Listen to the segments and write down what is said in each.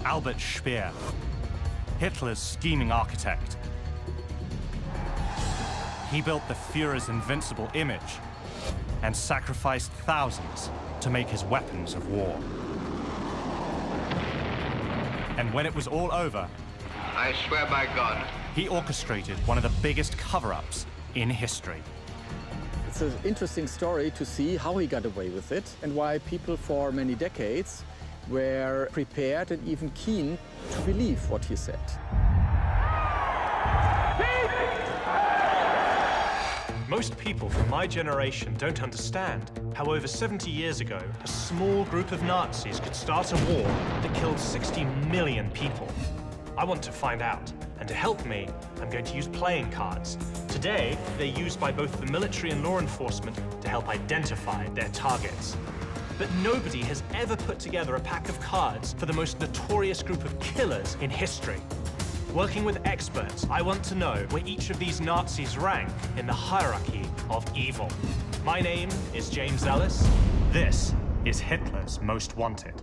Albert Speer, Hitler's scheming architect. He built the Führer's invincible image and sacrificed thousands to make his weapons of war. And when it was all over, I swear by God, he orchestrated one of the biggest cover-ups in history. It's an interesting story to see how he got away with it and why people for many decades were prepared and even keen to believe what he said. Most people from my generation don't understand how over 70 years ago, a small group of Nazis could start a war that killed 60 million people. I want to find out, and to help me, I'm going to use playing cards. Today, they're used by both the military and law enforcement to help identify their targets. But nobody has ever put together a pack of cards for the most notorious group of killers in history. Working with experts, I want to know where each of these Nazis rank in the hierarchy of evil. My name is James Ellis. This is Hitler's Most Wanted.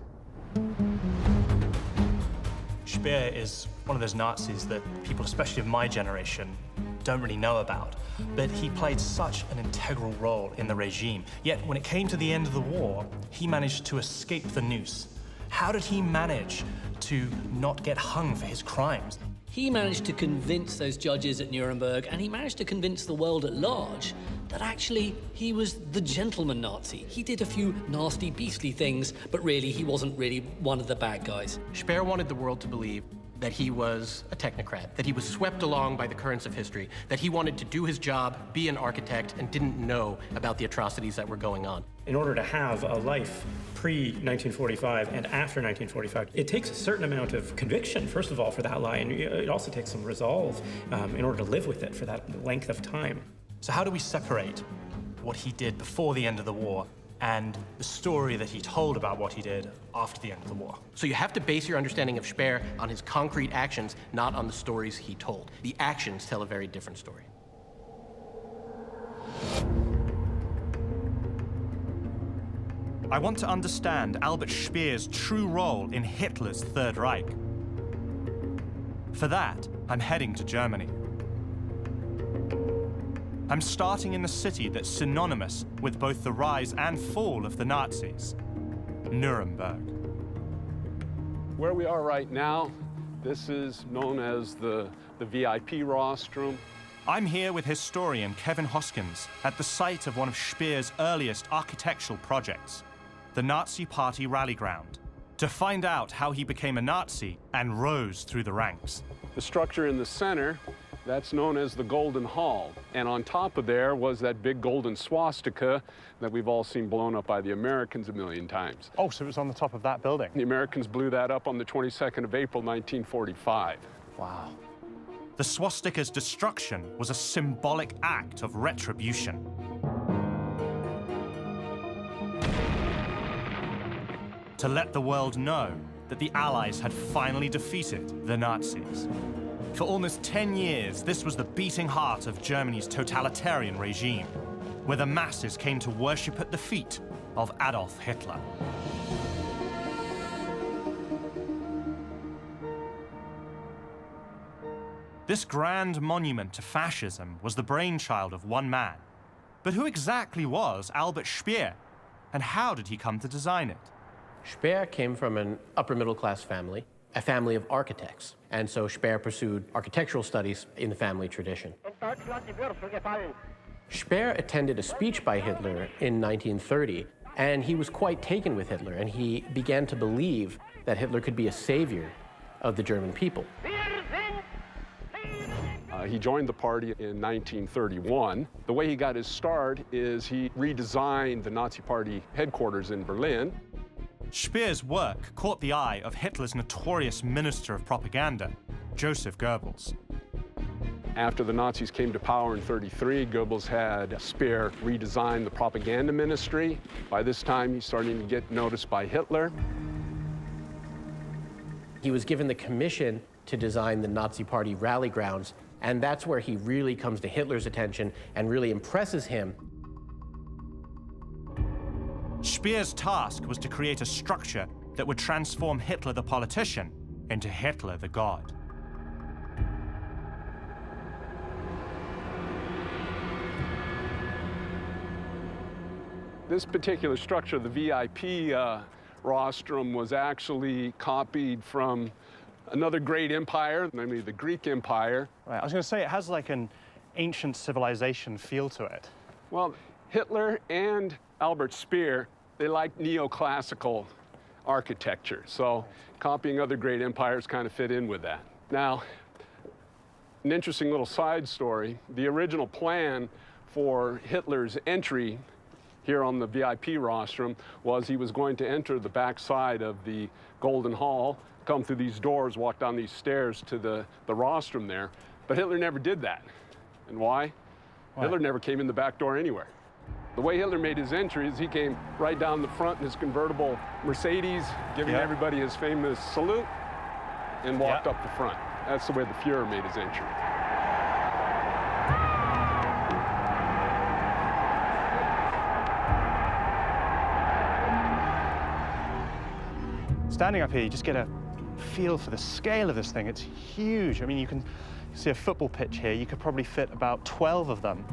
Speer is one of those Nazis that people, especially of my generation, don't really know about. But he played such an integral role in the regime. Yet when it came to the end of the war, he managed to escape the noose. How did he manage to not get hung for his crimes? He managed to convince those judges at Nuremberg, and he managed to convince the world at large that actually he was the gentleman Nazi. He did a few nasty, beastly things, but really he wasn't really one of the bad guys. Speer wanted the world to believe that he was a technocrat, that he was swept along by the currents of history, that he wanted to do his job, be an architect, and didn't know about the atrocities that were going on. In order to have a life pre-1945 and after 1945, it takes a certain amount of conviction, first of all, for that lie, and it also takes some resolve in order to live with it for that length of time. So how do we separate what he did before the end of the war and the story that he told about what he did after the end of the war? So you have to base your understanding of Speer on his concrete actions, not on the stories he told. The actions tell a very different story. I want to understand Albert Speer's true role in Hitler's Third Reich. For that, I'm heading to Germany. I'm starting in the city that's synonymous with both the rise and fall of the Nazis, Nuremberg. Where we are right now, this is known as the VIP rostrum. I'm here with historian Kevin Hoskins at the site of one of Speer's earliest architectural projects, the Nazi Party rally ground, to find out how he became a Nazi and rose through the ranks. The structure in the center, that's known as the Golden Hall. And on top of there was that big golden swastika that we've all seen blown up by the Americans a million times. Oh, so it was on the top of that building? The Americans blew that up on the 22nd of April, 1945. Wow. The swastika's destruction was a symbolic act of retribution. To let the world know that the Allies had finally defeated the Nazis. For almost 10 years, this was the beating heart of Germany's totalitarian regime, where the masses came to worship at the feet of Adolf Hitler. This grand monument to fascism was the brainchild of one man. But who exactly was Albert Speer, and how did he come to design it? Speer came from an upper-middle-class family, a family of architects, and so Speer pursued architectural studies in the family tradition. Speer attended a speech by Hitler in 1930, and he was quite taken with Hitler, and he began to believe that Hitler could be a savior of the German people. He joined the party in 1931. The way he got his start is he redesigned the Nazi Party headquarters in Berlin. Speer's work caught the eye of Hitler's notorious Minister of Propaganda, Joseph Goebbels. After the Nazis came to power in 1933, Goebbels had Speer redesign the propaganda ministry. By this time, he's starting to get noticed by Hitler. He was given the commission to design the Nazi Party rally grounds, and that's where he really comes to Hitler's attention and really impresses him. Speer's task was to create a structure that would transform Hitler the politician into Hitler the God. This particular structure, the VIP rostrum, was actually copied from another great empire, namely the Greek Empire. Right, I was going to say it has like an ancient civilization feel to it. Well, Hitler and Albert Speer, they liked neoclassical architecture, so copying other great empires kind of fit in with that. Now, an interesting little side story, the original plan for Hitler's entry here on the VIP rostrum was he was going to enter the back side of the Golden Hall, come through these doors, walk down these stairs to the rostrum there. But Hitler never did that. And why? Hitler never came in the back door anywhere. The way Hitler made his entry is he came right down the front in his convertible Mercedes, giving everybody his famous salute, and walked up the front. That's the way the Fuhrer made his entry. Standing up here, you just get a feel for the scale of this thing. It's huge. I mean, you can see a football pitch here. You could probably fit about 12 of them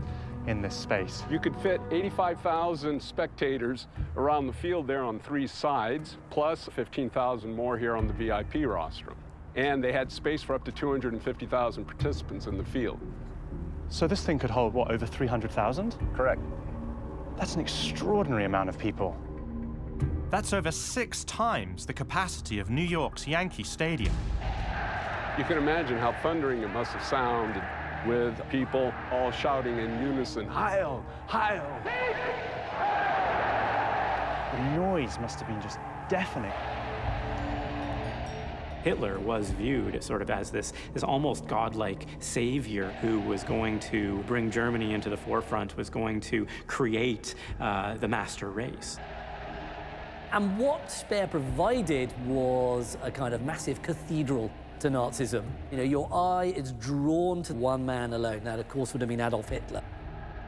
in this space. You could fit 85,000 spectators around the field there on 3 sides, plus 15,000 more here on the VIP rostrum. And they had space for up to 250,000 participants in the field. So this thing could hold, what, over 300,000? Correct. That's an extraordinary amount of people. That's over 6 times the capacity of New York's Yankee Stadium. You can imagine how thundering it must have sounded with people all shouting in unison, Heil! Heil! The noise must have been just deafening. Hitler was viewed sort of as this almost godlike savior who was going to bring Germany into the forefront, was going to create the master race. And what Speer provided was a kind of massive cathedral to Nazism. You know, your eye is drawn to one man alone. That, of course, would have been Adolf Hitler.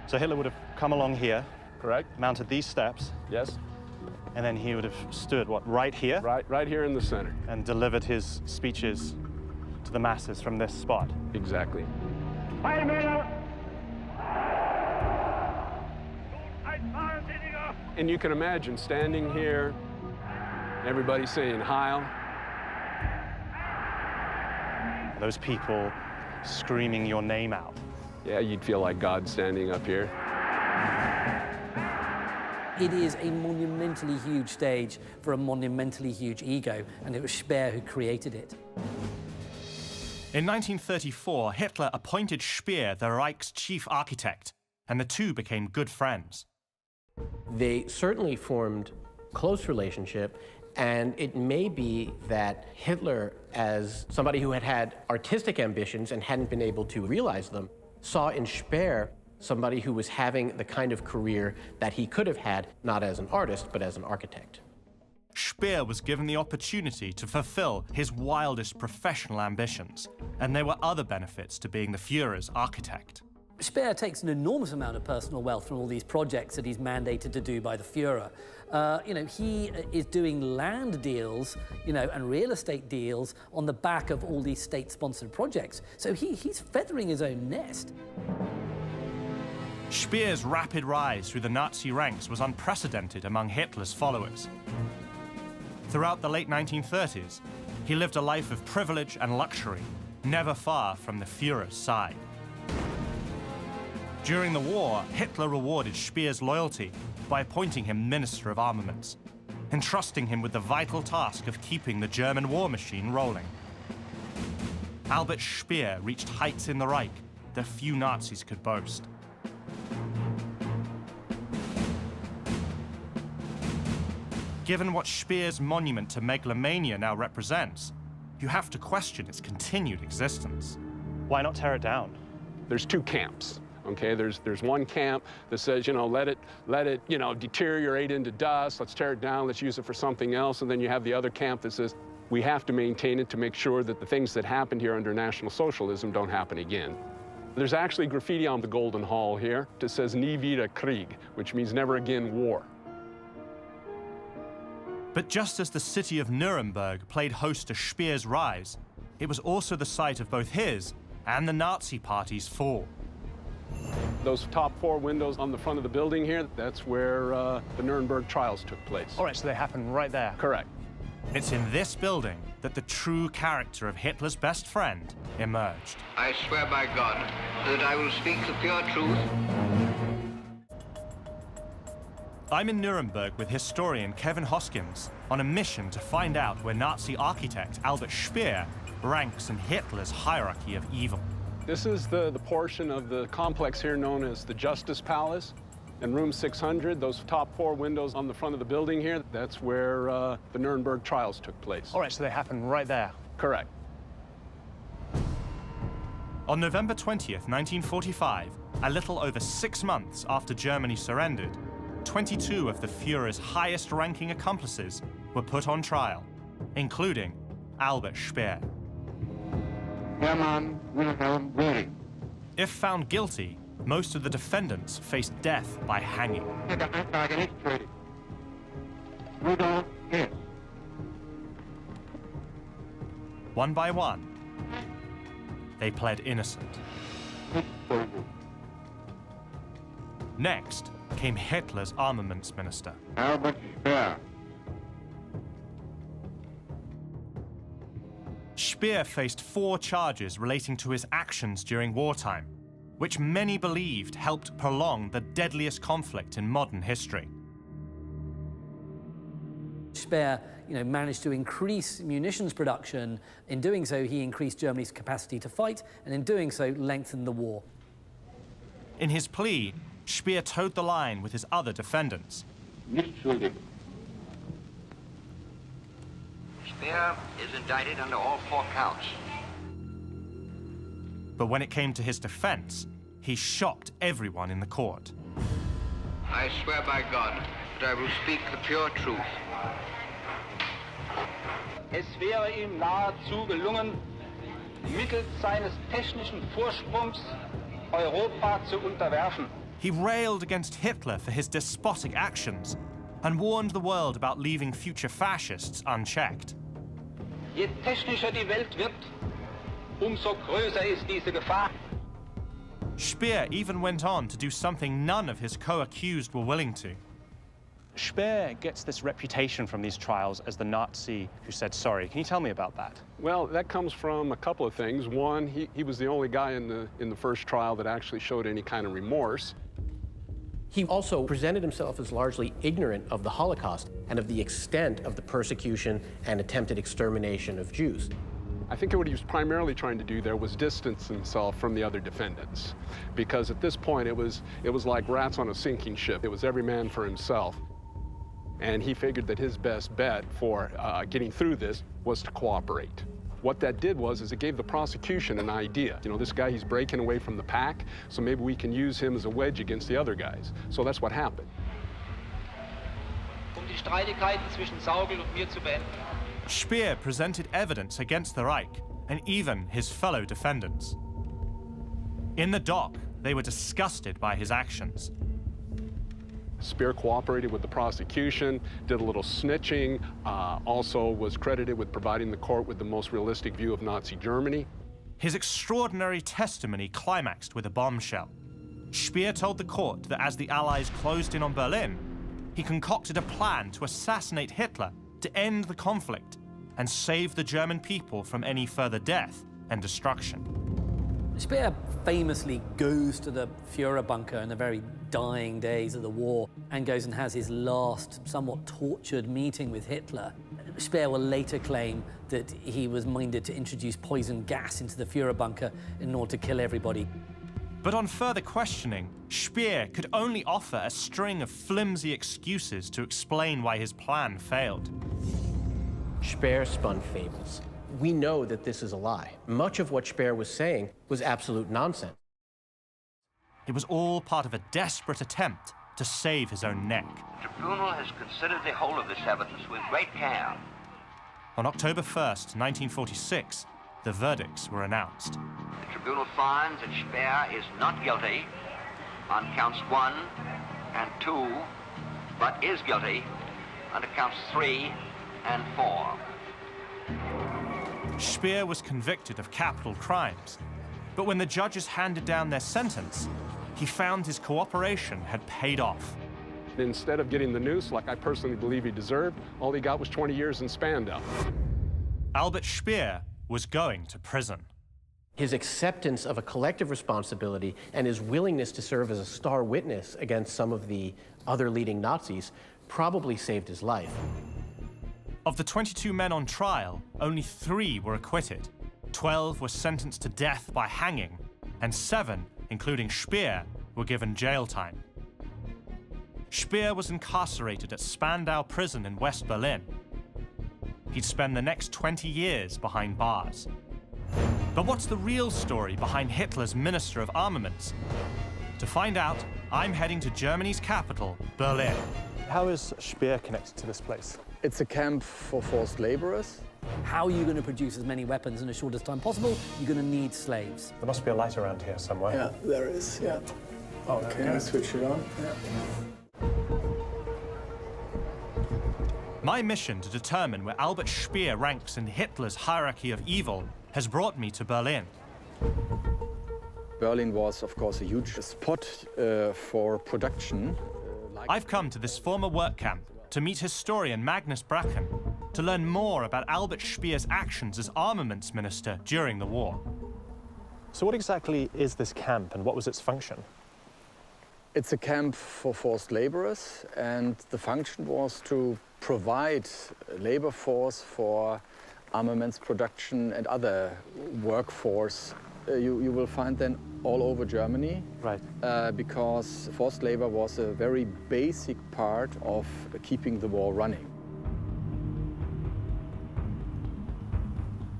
So Hitler would have come along here, Correct? mounted these steps, Yes. and then he would have stood, what, right here? Right here in the center. And delivered his speeches to the masses from this spot. Exactly. And you can imagine standing here, everybody saying Heil. Those people screaming your name out. Yeah, you'd feel like God standing up here. It is a monumentally huge stage for a monumentally huge ego, and it was Speer who created it. In 1934, Hitler appointed Speer the Reich's chief architect, and the two became good friends. They certainly formed a close relationship, and it may be that Hitler, as somebody who had had artistic ambitions and hadn't been able to realize them, saw in Speer somebody who was having the kind of career that he could have had, not as an artist, but as an architect. Speer was given the opportunity to fulfill his wildest professional ambitions, and there were other benefits to being the Führer's architect. Speer takes an enormous amount of personal wealth from all these projects that he's mandated to do by the Führer. You know, he is doing land deals, you know, and real estate deals on the back of all these state-sponsored projects. So he's feathering his own nest. Speer's rapid rise through the Nazi ranks was unprecedented among Hitler's followers. Throughout the late 1930s, he lived a life of privilege and luxury, never far from the Führer's side. During the war, Hitler rewarded Speer's loyalty by appointing him Minister of Armaments, entrusting him with the vital task of keeping the German war machine rolling. Albert Speer reached heights in the Reich that few Nazis could boast. Given what Speer's monument to megalomania now represents, you have to question its continued existence. Why not tear it down? There's 2 camps. Okay, there's one camp that says, you know, let it, you know, deteriorate into dust. Let's tear it down. Let's use it for something else. And then you have the other camp that says we have to maintain it to make sure that the things that happened here under National Socialism don't happen again. There's actually graffiti on the Golden Hall here that says "Nie wieder Krieg," which means never again war. But just as the city of Nuremberg played host to Speer's rise, it was also the site of both his and the Nazi Party's fall. Those top 4 windows on the front of the building here, that's where the Nuremberg trials took place. All right, so they happened right there. Correct. It's in this building that the true character of Hitler's best friend emerged. I swear by God that I will speak the pure truth. I'm in Nuremberg with historian Kevin Hoskins on a mission to find out where Nazi architect Albert Speer ranks in Hitler's hierarchy of evil. This is the portion of the complex here known as the Justice Palace. And room 600, those top 4 windows on the front of the building here, that's where the Nuremberg trials took place. All right, so they happened right there. Correct. On November 20th, 1945, a little over 6 months after Germany surrendered, 22 of the Führer's highest-ranking accomplices were put on trial, including Albert Speer. Hermann Wilhelm Göring. If found guilty, most of the defendants faced death by hanging. Rudolf Hess. One by one, they pled innocent. Next came Hitler's armaments minister. Albert Speer. Speer faced 4 charges relating to his actions during wartime, which many believed helped prolong the deadliest conflict in modern history. Speer, managed to increase munitions production. In doing so, he increased Germany's capacity to fight, and in doing so, lengthened the war. In his plea, Speer towed the line with his other defendants. Nicht schuldig. Speer is indicted under all 4 counts. But when it came to his defense, he shocked everyone in the court. I swear by God that I will speak the pure truth. Es wäre ihm nahezu gelungen, mittels seines technischen Vorsprungs Europa zu unterwerfen. He railed against Hitler for his despotic actions and warned the world about leaving future fascists unchecked. Je technischer die Welt wird, umso größer ist diese Gefahr. Speer even went on to do something none of his co-accused were willing to. Speer gets this reputation from these trials as the Nazi who said sorry. Can you tell me about that? Well, that comes from a couple of things. One, he was the only guy in the first trial that actually showed any kind of remorse. He also presented himself as largely ignorant of the Holocaust and of the extent of the persecution and attempted extermination of Jews. I think what he was primarily trying to do there was distance himself from the other defendants, because at this point it was like rats on a sinking ship. It was every man for himself. And he figured that his best bet for getting through this was to cooperate. What that did was it gave the prosecution an idea. This guy, he's breaking away from the pack, so maybe we can use him as a wedge against the other guys. So that's what happened. Die Streitigkeiten zwischen Saugel und mir zu beenden. Speer presented evidence against the Reich and even his fellow defendants. In the dock, they were disgusted by his actions. Speer cooperated with the prosecution, did a little snitching, also was credited with providing the court with the most realistic view of Nazi Germany. His extraordinary testimony climaxed with a bombshell. Speer told the court that as the Allies closed in on Berlin, he concocted a plan to assassinate Hitler to end the conflict and save the German people from any further death and destruction. Speer famously goes to the Führer bunker in the very dying days of the war and goes and has his last, somewhat tortured meeting with Hitler. Speer will later claim that he was minded to introduce poison gas into the Führer bunker in order to kill everybody. But on further questioning, Speer could only offer a string of flimsy excuses to explain why his plan failed. Speer spun fables. We know that this is a lie. Much of what Speer was saying was absolute nonsense. It was all part of a desperate attempt to save his own neck. The tribunal has considered the whole of this evidence with great care. On October 1st, 1946, the verdicts were announced. The tribunal finds that Speer is not guilty on counts 1 and 2, but is guilty under counts 3 and 4. Speer was convicted of capital crimes, but when the judges handed down their sentence, he found his cooperation had paid off. Instead of getting the noose, like I personally believe he deserved, all he got was 20 years in Spandau. Albert Speer was going to prison. His acceptance of a collective responsibility and his willingness to serve as a star witness against some of the other leading Nazis probably saved his life. Of the 22 men on trial, only 3 were acquitted. 12 were sentenced to death by hanging, and 7, including Speer, were given jail time. Speer was incarcerated at Spandau prison in West Berlin. He'd spend the next 20 years behind bars. But what's the real story behind Hitler's Minister of Armaments? To find out, I'm heading to Germany's capital, Berlin. How is Speer connected to this place? It's a camp for forced laborers. How are you going to produce as many weapons in the shortest time possible? You're going to need slaves. There must be a light around here somewhere. Yeah, there is, yeah. Okay, I switch it on. Yeah. My mission to determine where Albert Speer ranks in Hitler's hierarchy of evil has brought me to Berlin. Berlin was, of course, a huge spot for production. I've come to this former work camp to meet historian Magnus Bracken to learn more about Albert Speer's actions as armaments minister during the war. So what exactly is this camp and what was its function? It's a camp for forced laborers, and the function was to provide labor force for armaments production and other workforce. You will find them all over Germany, right? Because forced labor was a very basic part of keeping the war running.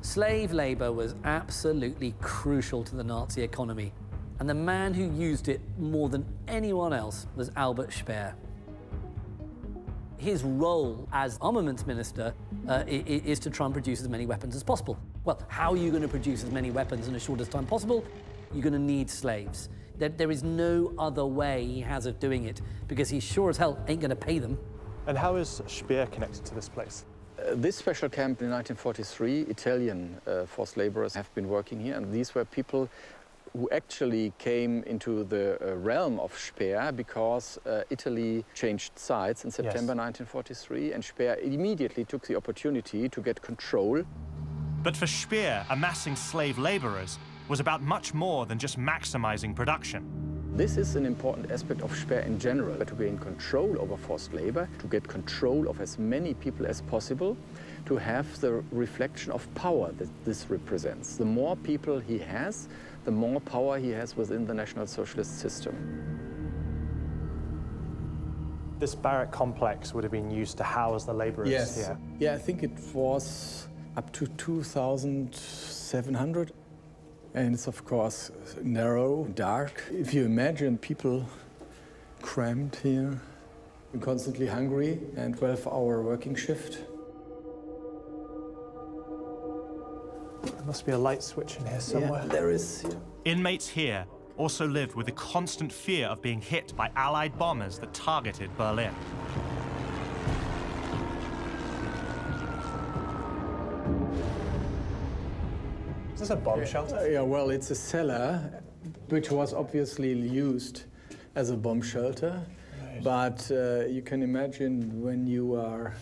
Slave labor was absolutely crucial to the Nazi economy, and the man who used it more than anyone else was Albert Speer. His role as armaments minister is to try and produce as many weapons as possible. Well, how are you going to produce as many weapons in the shortest time possible? You're going to need slaves. There is no other way he has of doing it, because he sure as hell ain't going to pay them. And how is Speer connected to this place? This special camp in 1943, Italian forced laborers have been working here, and these were people who actually came into the realm of Speer because Italy changed sides in September 1943, and Speer immediately took the opportunity to get control. But for Speer, amassing slave laborers was about much more than just maximizing production. This is an important aspect of Speer in general, to be in control over forced labor, to get control of as many people as possible, to have the reflection of power that this represents. The more people he has, the more power he has within the National Socialist system. This barrack complex would have been used to house the laborers here? Yeah, I think it was up to 2,700. And it's, of course, narrow, dark. If you imagine people crammed here, constantly hungry, and 12-hour working shift. There must be a light switch in here somewhere. Yeah, there is. Yeah. Inmates here also lived with the constant fear of being hit by Allied bombers that targeted Berlin. Is this a bomb shelter? Yeah, well, it's a cellar, which was obviously used as a bomb shelter. Right. But you can imagine when you are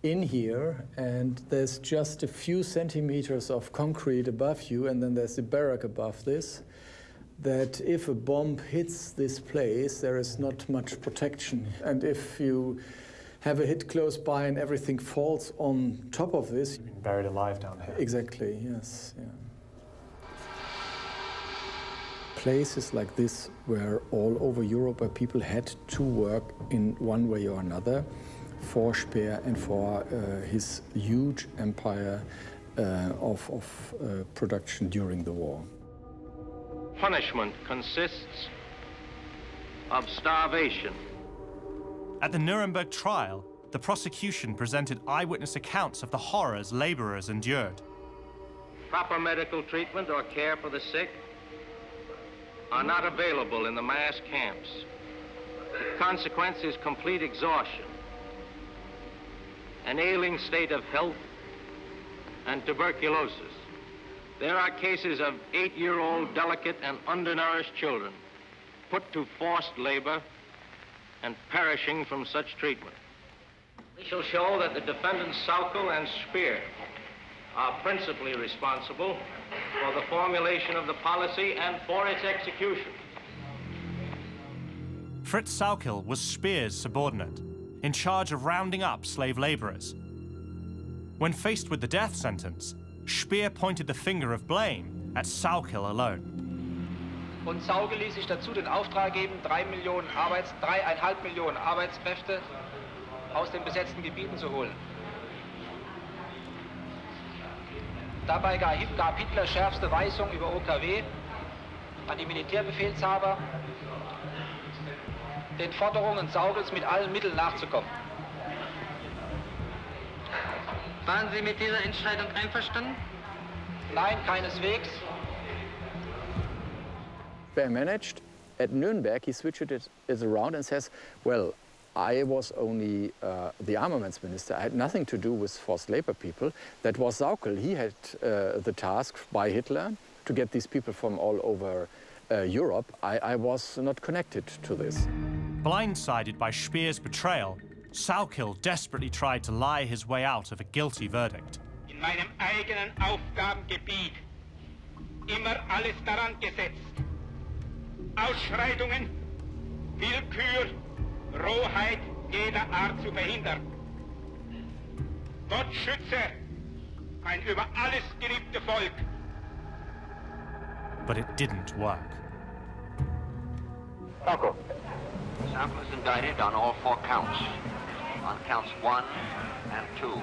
in here and there's just a few centimeters of concrete above you, and then there's the barrack above this, that if a bomb hits this place, there is not much protection. And if you have a hit close by and everything falls on top of this. You've been buried alive down here. Exactly, yes. Yeah. Places like this were all over Europe where people had to work in one way or another for Speer and for his huge empire of production during the war. Punishment consists of starvation. At the Nuremberg trial, the prosecution presented eyewitness accounts of the horrors laborers endured. Proper medical treatment or care for the sick are not available in the mass camps. The consequence is complete exhaustion. an ailing state of health, and tuberculosis. There are cases of 8-year-old delicate and undernourished children put to forced labor and perishing from such treatment. We shall show that the defendants Sauckel and Speer are principally responsible for the formulation of the policy and for its execution. Fritz Sauckel was Speer's subordinate, in charge of rounding up slave laborers. When faced with the death sentence, Speer pointed the finger of blame at Sauckel alone. Und Sauckel ließ sich dazu den Auftrag geben, 3,5 Millionen Arbeitskräfte aus den besetzten Gebieten zu holen. Dabei gab Hitler schärfste Weisung über OKW an die Militärbefehlshaber, den Forderungen Sauckels mit allen Mitteln nachzukommen. Waren Sie mit dieser Entscheidung einverstanden? Nein, keineswegs. Speer managed. At Nuremberg, he switched it around and says, well, I was only the armaments minister. I had nothing to do with forced labor people. That was Sauckel. He had the task by Hitler to get these people from all over Europe. I was not connected to this. Blindsided by Speer's betrayal, Sauckel desperately tried to lie his way out of a guilty verdict. In meinem eigenen Aufgabengebiet immer alles daran gesetzt, Ausschreitungen, Willkür, Rohheit jeder Art zu verhindern. Gott schütze mein über alles geliebte Volk. But it didn't work. Sauckel is indicted on all 4 counts. On counts 1 and 2.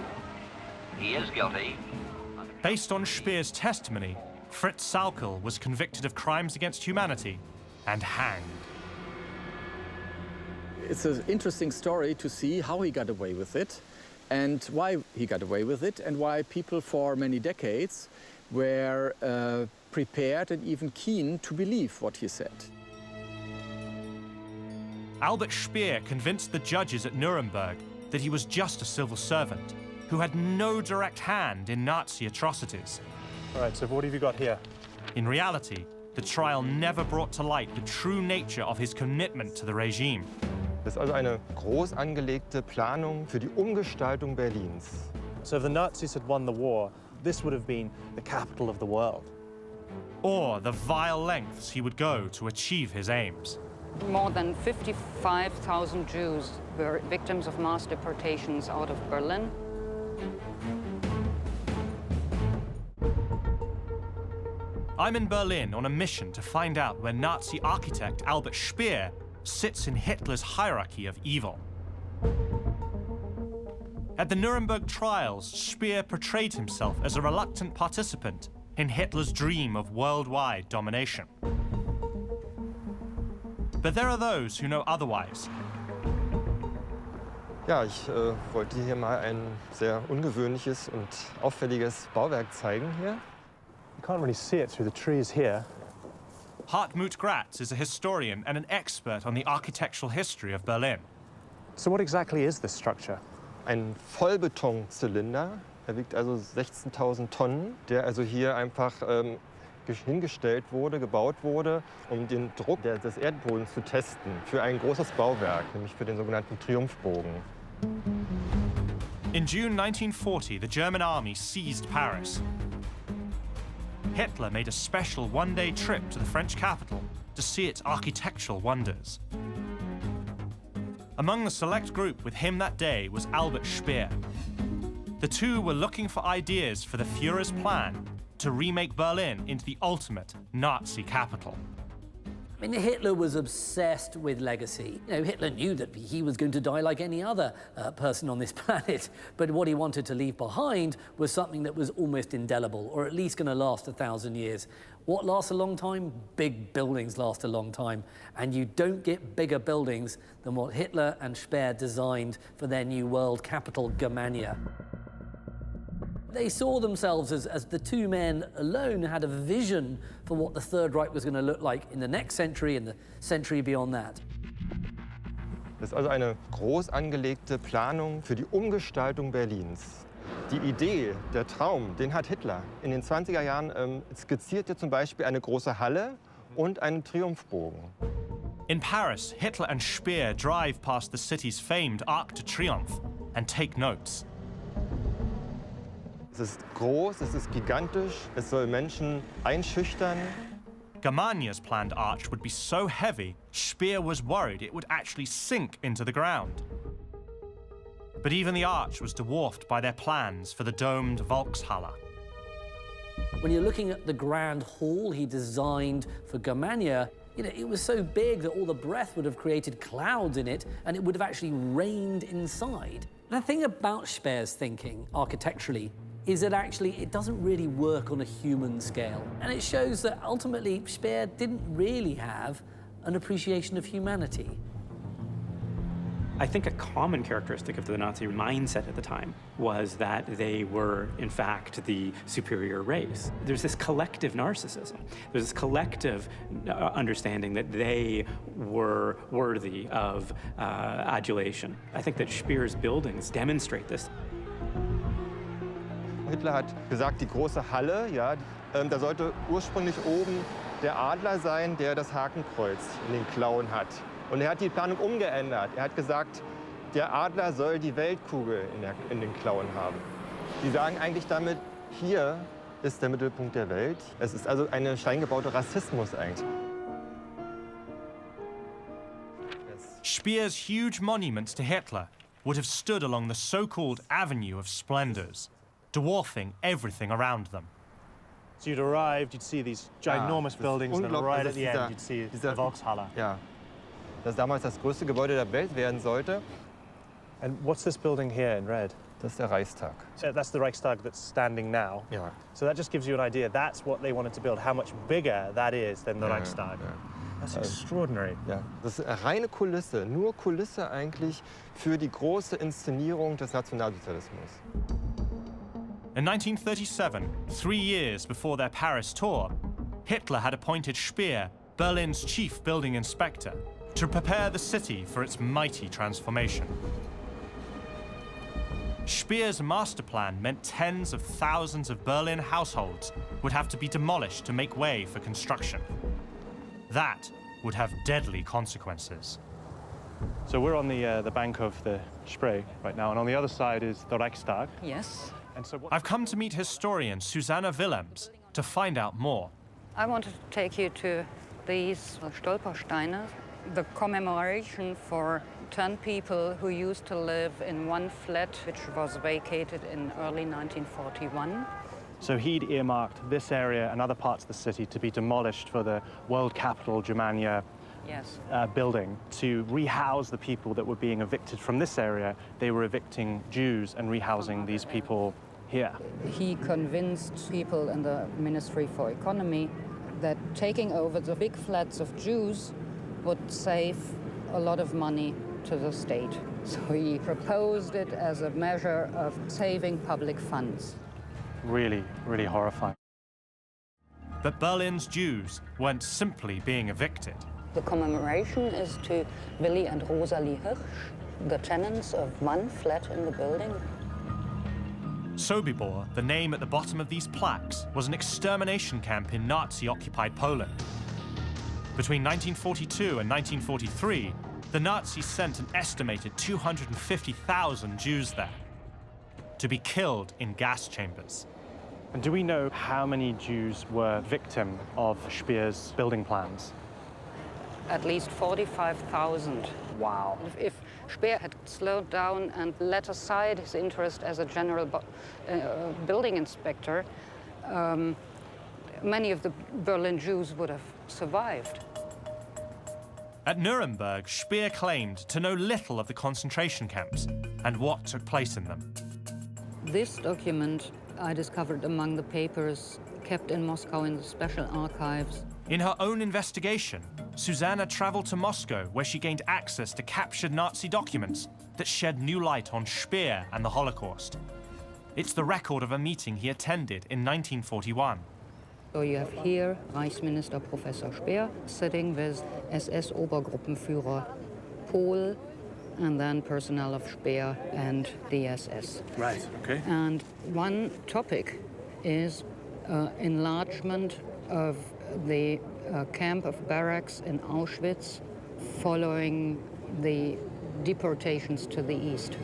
He is guilty. Based on Speer's testimony, Fritz Sauckel was convicted of crimes against humanity and hanged. It's an interesting story to see how he got away with it and why he got away with it and why people for many decades were prepared and even keen to believe what he said. Albert Speer convinced the judges at Nuremberg that he was just a civil servant who had no direct hand in Nazi atrocities. All right, so what have you got here? In reality, the trial never brought to light the true nature of his commitment to the regime. Das ist also eine groß angelegte Planung für die Umgestaltung Berlins. So if the Nazis had won the war, this would have been the capital of the world. Or the vile lengths he would go to achieve his aims. More than 55,000 Jews were victims of mass deportations out of Berlin. I'm in Berlin on a mission to find out where Nazi architect Albert Speer sits in Hitler's hierarchy of evil. At the Nuremberg trials, Speer portrayed himself as a reluctant participant in Hitler's dream of worldwide domination. But there are those who know otherwise. Ja, ich wollte hier mal ein sehr ungewöhnliches und auffälliges Bauwerk zeigen hier. You can't really see it through the trees here. Hartmut Gratz is a historian and an expert on the architectural history of Berlin. So what exactly is this structure? Ein Vollbetonzylinder, er wiegt also 16.000 Tonnen, der also hier einfach hingestellt wurde, gebaut wurde, um den Druck des Erdbodens zu testen für ein großes Bauwerk, nämlich für den sogenannten Triumphbogen. In June 1940, the German army seized Paris. Hitler made a special one-day trip to the French capital to see its architectural wonders. Among the select group with him that day was Albert Speer. The two were looking for ideas for the Führer's plan to remake Berlin into the ultimate Nazi capital. I mean, Hitler was obsessed with legacy. You know, Hitler knew that he was going to die like any other person on this planet, but what he wanted to leave behind was something that was almost indelible, or at least going to last 1,000 years. What lasts a long time? Big buildings last a long time, and you don't get bigger buildings than what Hitler and Speer designed for their new world capital, Germania. They saw themselves as the two men alone had a vision for what the Third Reich was going to look like in the next century and the century beyond that. Das ist also eine groß angelegte Planung für die Umgestaltung Berlins. Die Idee, der Traum, den hat Hitler. In den 20er Jahren skizzierte zum Beispiel eine große Halle und einen Triumphbogen. In Paris, Hitler and Speer drive past the city's famed Arc de Triomphe and take notes. Es ist groß, es ist gigantisch, es soll Menschen einschüchtern. Germania's planned arch would be so heavy, Speer was worried it would actually sink into the ground. But even the arch was dwarfed by their plans for the domed Volkshalle. When you're looking at the grand hall he designed for Germania, you know, it was so big that all the breath would have created clouds in it, and it would have actually rained inside. The thing about Speer's thinking, architecturally, is that actually it doesn't really work on a human scale. And it shows that ultimately Speer didn't really have an appreciation of humanity. I think a common characteristic of the Nazi mindset at the time was that they were, in fact, the superior race. There's this collective narcissism. There's this collective understanding that they were worthy of adulation. I think that Speer's buildings demonstrate this. Hitler hat gesagt, die große Halle, ja, da sollte ursprünglich oben der Adler sein, der das Hakenkreuz in den Klauen hat. Und er hat die Planung umgeändert. Er hat gesagt, der Adler soll die Weltkugel in den Klauen haben. Sie sagen eigentlich damit, hier ist der Mittelpunkt der Welt. Es ist also ein steingebauter Rassismus eigentlich. Speer's huge monuments to Hitler would have stood along the so-called Avenue of Splendors, dwarfing everything around them. So you'd arrived, you'd see these ginormous buildings, and then right at the end you'd see the Volkshalle. Ja, das damals das größte Gebäude der Welt werden sollte. And what's this building here in red? Das ist der Reichstag. So that's the Reichstag that's standing now. Ja. So that just gives you an idea. That's what they wanted to build, how much bigger that is than the Reichstag. Ja. That's extraordinary. Ja. Das ist eine reine Kulisse, nur Kulisse eigentlich für die große Inszenierung des Nationalsozialismus. In 1937, 3 years before their Paris tour, Hitler had appointed Speer Berlin's chief building inspector to prepare the city for its mighty transformation. Speer's master plan meant tens of thousands of Berlin households would have to be demolished to make way for construction. That would have deadly consequences. So we're on the bank of the Spree right now, and on the other side is the Reichstag. Yes. And so I've come to meet historian Susanna Willems to find out more. I wanted to take you to these Stolpersteine, the commemoration for 10 people who used to live in one flat which was vacated in early 1941. So he'd earmarked this area and other parts of the city to be demolished for the World Capital Germania Yes. Building to rehouse the people that were being evicted from this area. They were evicting Jews and rehousing these people here. He convinced people in the Ministry for Economy that taking over the big flats of Jews would save a lot of money to the state. So he proposed it as a measure of saving public funds. Really, really horrifying. But Berlin's Jews weren't simply being evicted. The commemoration is to Willy and Rosalie Hirsch, the tenants of one flat in the building. Sobibor, the name at the bottom of these plaques, was an extermination camp in Nazi-occupied Poland. Between 1942 and 1943, the Nazis sent an estimated 250,000 Jews there to be killed in gas chambers. And do we know how many Jews were victim of Speer's building plans? At least 45,000. Wow. If Speer had slowed down and let aside his interest as a general building inspector, many of the Berlin Jews would have survived. At Nuremberg, Speer claimed to know little of the concentration camps and what took place in them. This document I discovered among the papers kept in Moscow in the special archives. In her own investigation, Susanna traveled to Moscow, where she gained access to captured Nazi documents that shed new light on Speer and the Holocaust. It's the record of a meeting he attended in 1941. So you have here Reichsminister Professor Speer sitting with SS Obergruppenführer Pohl and then personnel of Speer and the SS. Right, okay. And one topic is enlargement of the camp of barracks in Auschwitz following the deportations to the east.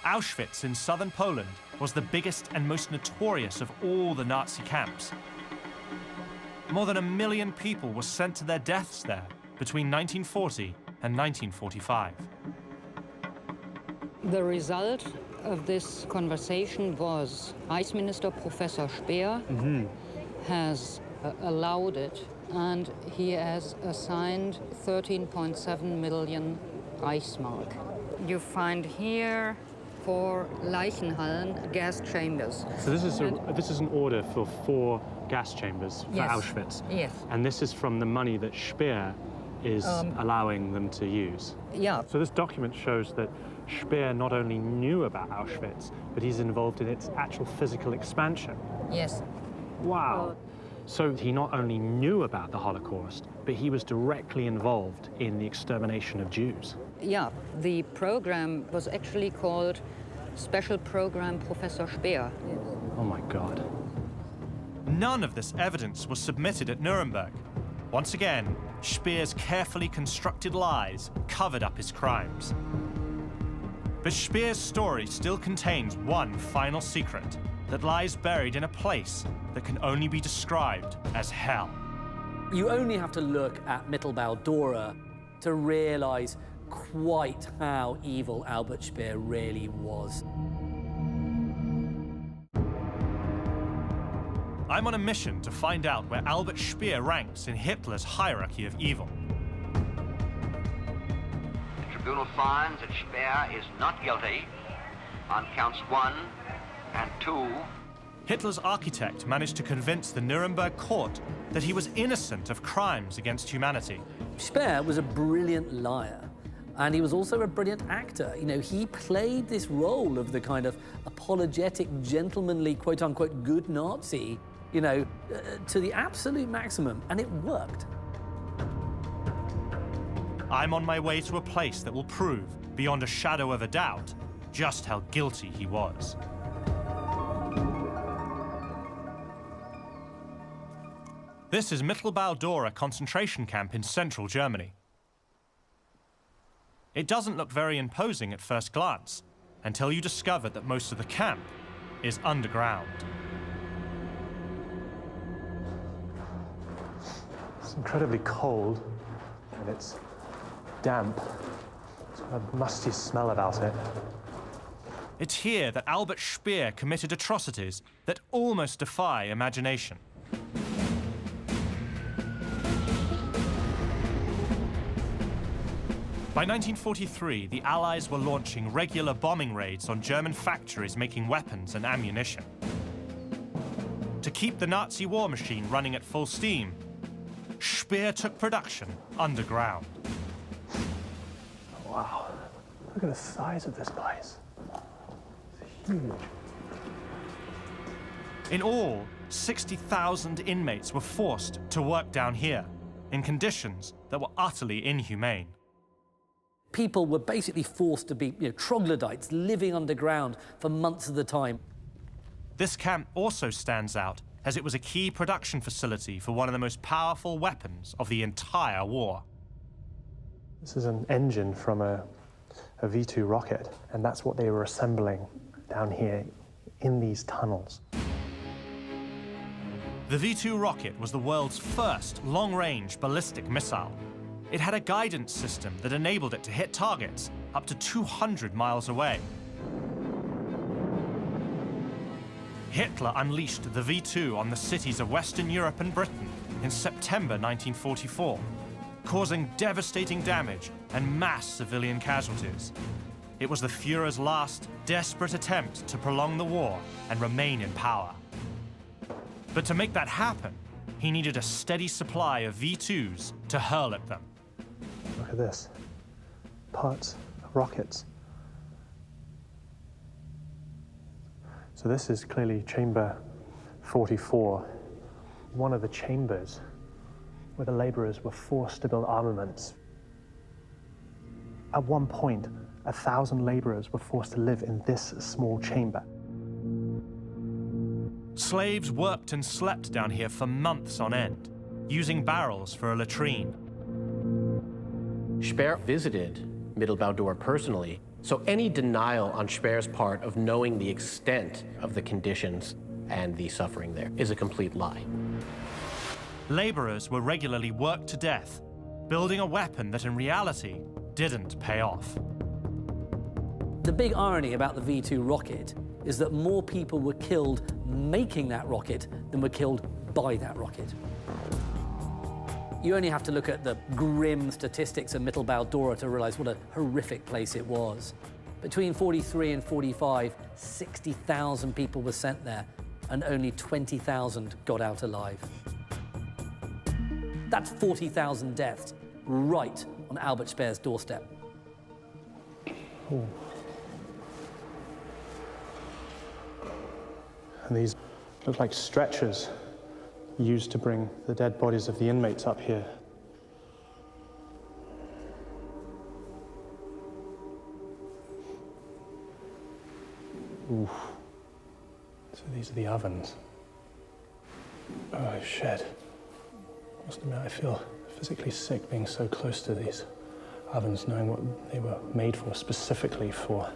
Auschwitz in southern Poland was the biggest and most notorious of all the Nazi camps. More than 1 million people were sent to their deaths there between 1940 and 1945. The result of this conversation was Reich Minister Professor Speer has allowed it, and he has assigned 13.7 million Reichsmark. You find here 4 Leichenhallen, gas chambers. So this is an order for 4 gas chambers for Yes. Auschwitz. Yes. And this is from the money that Speer is allowing them to use. Yeah. So this document shows that Speer not only knew about Auschwitz, but he's involved in its actual physical expansion. Yes. Wow. So he not only knew about the Holocaust, but he was directly involved in the extermination of Jews. Yeah, the program was actually called Special Program Professor Speer. Oh my God. None of this evidence was submitted at Nuremberg. Once again, Speer's carefully constructed lies covered up his crimes. But Speer's story still contains one final secret that lies buried in a place that can only be described as hell. You only have to look at Mittelbau Dora to realize quite how evil Albert Speer really was. I'm on a mission to find out where Albert Speer ranks in Hitler's hierarchy of evil. The tribunal finds that Speer is not guilty on counts 1 and 2. Hitler's architect managed to convince the Nuremberg court that he was innocent of crimes against humanity. Speer was a brilliant liar, and he was also a brilliant actor. You know, he played this role of the kind of apologetic, gentlemanly, quote-unquote, good Nazi, you know, to the absolute maximum, and it worked. I'm on my way to a place that will prove, beyond a shadow of a doubt, just how guilty he was. This is Mittelbau Dora concentration camp in central Germany. It doesn't look very imposing at first glance, until you discover that most of the camp is underground. It's incredibly cold, and it's damp. It's got a musty smell about it. It's here that Albert Speer committed atrocities that almost defy imagination. By 1943, the Allies were launching regular bombing raids on German factories making weapons and ammunition. To keep the Nazi war machine running at full steam, Speer took production underground. Wow, look at the size of this place. It's huge. In all, 60,000 inmates were forced to work down here in conditions that were utterly inhumane. People were basically forced to be, you know, troglodytes living underground for months at a time. This camp also stands out as it was a key production facility for one of the most powerful weapons of the entire war. This is an engine from a V2 rocket, and that's what they were assembling down here in these tunnels. The V2 rocket was the world's first long-range ballistic missile. It had a guidance system that enabled it to hit targets up to 200 miles away. Hitler unleashed the V2 on the cities of Western Europe and Britain in September 1944, causing devastating damage and mass civilian casualties. It was the Führer's last desperate attempt to prolong the war and remain in power. But to make that happen, he needed a steady supply of V2s to hurl at them. Look at this. Parts of rockets. So this is clearly chamber 44, one of the chambers where the laborers were forced to build armaments. At one point, 1,000 laborers were forced to live in this small chamber. Slaves worked and slept down here for months on end, using barrels for a latrine. Speer visited Mittelbau-Dor personally, so any denial on Speer's part of knowing the extent of the conditions and the suffering there is a complete lie. Laborers were regularly worked to death, building a weapon that in reality didn't pay off. The big irony about the V-2 rocket is that more people were killed making that rocket than were killed by that rocket. You only have to look at the grim statistics of Mittelbau-Dor to realize what a horrific place it was. Between 43 and 45, 60,000 people were sent there, and only 20,000 got out alive. That's 40,000 deaths right on Albert Speer's doorstep. Ooh. And these look like stretchers used to bring the dead bodies of the inmates up here. Ooh. So these are the ovens. Oh, shit. I must admit, I feel physically sick being so close to these ovens, knowing what they were made for, specifically for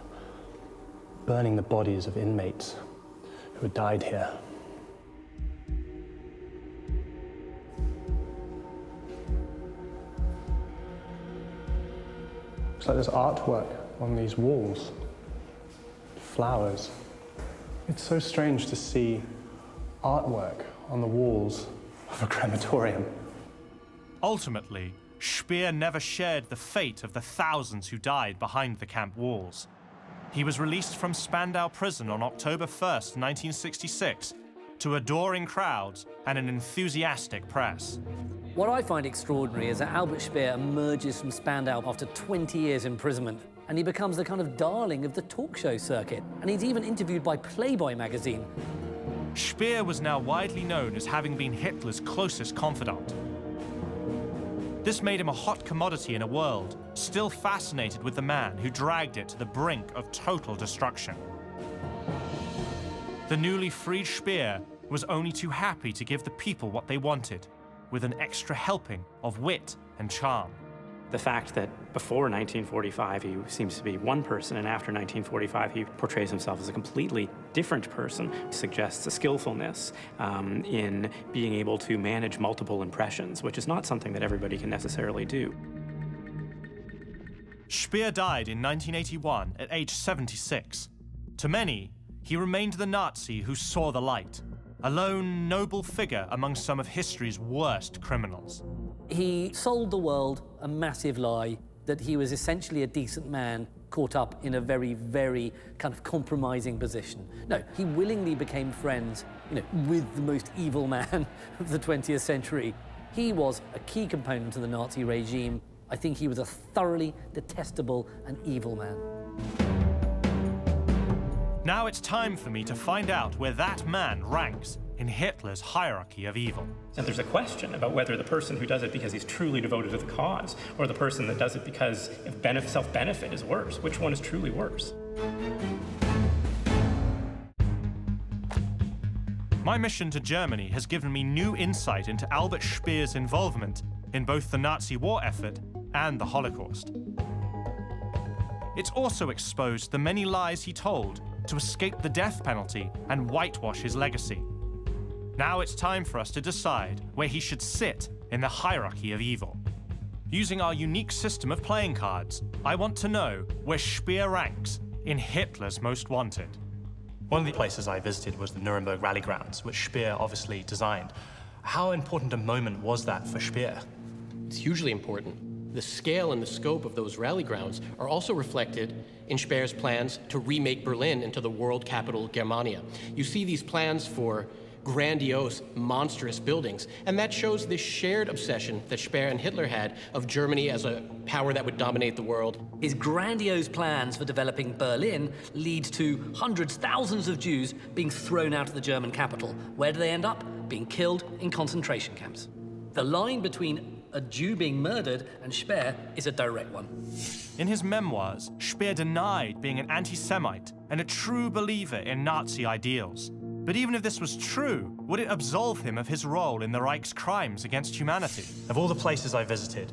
burning the bodies of inmates who had died here. Looks like there's artwork on these walls, flowers. It's so strange to see artwork on the walls of a crematorium. Ultimately, Speer never shared the fate of the thousands who died behind the camp walls. He was released from Spandau prison on October 1st, 1966, to adoring crowds and an enthusiastic press. What I find extraordinary is that Albert Speer emerges from Spandau after 20 years imprisonment, and he becomes the kind of darling of the talk show circuit. And he's even interviewed by Playboy magazine. Speer was now widely known as having been Hitler's closest confidant. This made him a hot commodity in a world still fascinated with the man who dragged it to the brink of total destruction. The newly freed Speer was only too happy to give the people what they wanted, with an extra helping of wit and charm. The fact that before 1945 he seems to be one person, and after 1945 he portrays himself as a completely different person suggests a skillfulness in being able to manage multiple impressions, which is not something that everybody can necessarily do. Speer died in 1981 at age 76. To many, he remained the Nazi who saw the light, a lone, noble figure among some of history's worst criminals. He sold the world a massive lie that he was essentially a decent man caught up in a very, very kind of compromising position. No, he willingly became friends, with the most evil man of the 20th century. He was a key component of the Nazi regime. I think he was a thoroughly detestable and evil man. Now it's time for me to find out where that man ranks in Hitler's hierarchy of evil. And there's a question about whether the person who does it because he's truly devoted to the cause, or the person that does it because of self-benefit is worse. Which one is truly worse? My mission to Germany has given me new insight into Albert Speer's involvement in both the Nazi war effort and the Holocaust. It's also exposed the many lies he told to escape the death penalty and whitewash his legacy. Now it's time for us to decide where he should sit in the hierarchy of evil. Using our unique system of playing cards, I want to know where Speer ranks in Hitler's Most Wanted. One of the places I visited was the Nuremberg rally grounds, which Speer obviously designed. How important a moment was that for Speer? It's hugely important. The scale and the scope of those rally grounds are also reflected in Speer's plans to remake Berlin into the world capital Germania. You see these plans for grandiose, monstrous buildings, and that shows this shared obsession that Speer and Hitler had of Germany as a power that would dominate the world. His grandiose plans for developing Berlin lead to hundreds, thousands of Jews being thrown out of the German capital. Where do they end up? Being killed in concentration camps. The line between a Jew being murdered, and Speer is a direct one. In his memoirs, Speer denied being an anti-Semite and a true believer in Nazi ideals. But even if this was true, would it absolve him of his role in the Reich's crimes against humanity? Of all the places I visited,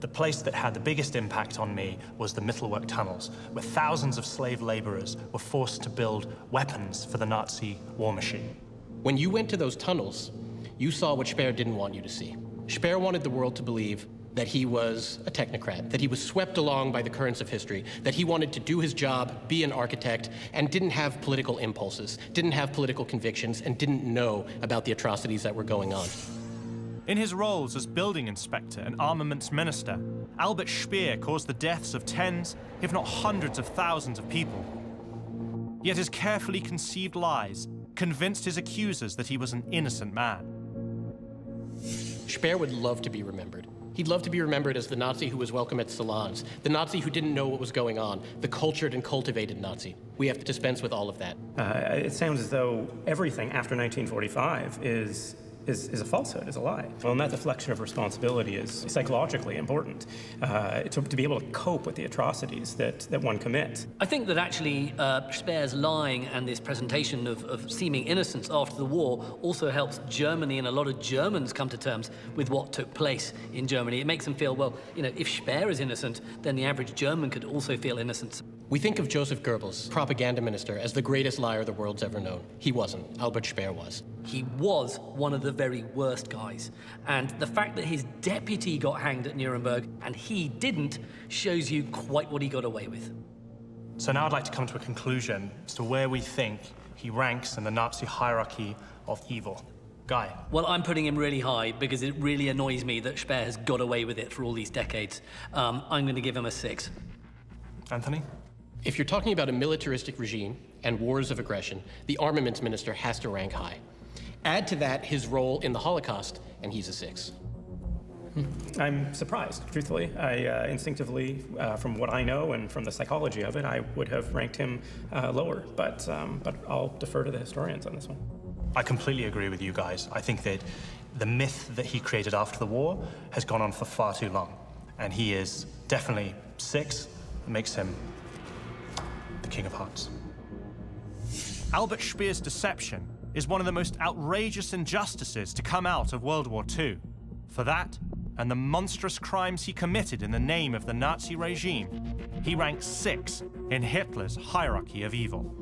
the place that had the biggest impact on me was the Mittelwerk tunnels, where thousands of slave laborers were forced to build weapons for the Nazi war machine. When you went to those tunnels, you saw what Speer didn't want you to see. Speer wanted the world to believe that he was a technocrat, that he was swept along by the currents of history, that he wanted to do his job, be an architect, and didn't have political impulses, didn't have political convictions, and didn't know about the atrocities that were going on. In his roles as building inspector and armaments minister, Albert Speer caused the deaths of tens, if not hundreds of thousands of people. Yet his carefully conceived lies convinced his accusers that he was an innocent man. Speer would love to be remembered. He'd love to be remembered as the Nazi who was welcome at salons, the Nazi who didn't know what was going on, the cultured and cultivated Nazi. We have to dispense with all of that. It sounds as though everything after 1945 is a falsehood, is a lie. Well, and that deflection of responsibility is psychologically important to be able to cope with the atrocities that one commits. I think that actually Speer's lying and this presentation of seeming innocence after the war also helps Germany and a lot of Germans come to terms with what took place in Germany. It makes them feel, well, you know, if Speer is innocent, then the average German could also feel innocence. We think of Joseph Goebbels, propaganda minister, as the greatest liar the world's ever known. He wasn't. Albert Speer was. He was one of the very worst guys. And the fact that his deputy got hanged at Nuremberg and he didn't shows you quite what he got away with. So now I'd like to come to a conclusion as to where we think he ranks in the Nazi hierarchy of evil. Guy? Well, I'm putting him really high because it really annoys me that Speer has got away with it for all these decades. I'm going to give him a 6. Anthony? If you're talking about a militaristic regime and wars of aggression, the armaments minister has to rank high. Add to that his role in the Holocaust, and he's a 6. I'm surprised, truthfully. I instinctively, from what I know and from the psychology of it, I would have ranked him lower, but I'll defer to the historians on this one. I completely agree with you guys. I think that the myth that he created after the war has gone on for far too long, and he is definitely 6. It makes him the King of Hearts. Albert Speer's deception is one of the most outrageous injustices to come out of World War II. For that, and the monstrous crimes he committed in the name of the Nazi regime, he ranks 6 in Hitler's hierarchy of evil.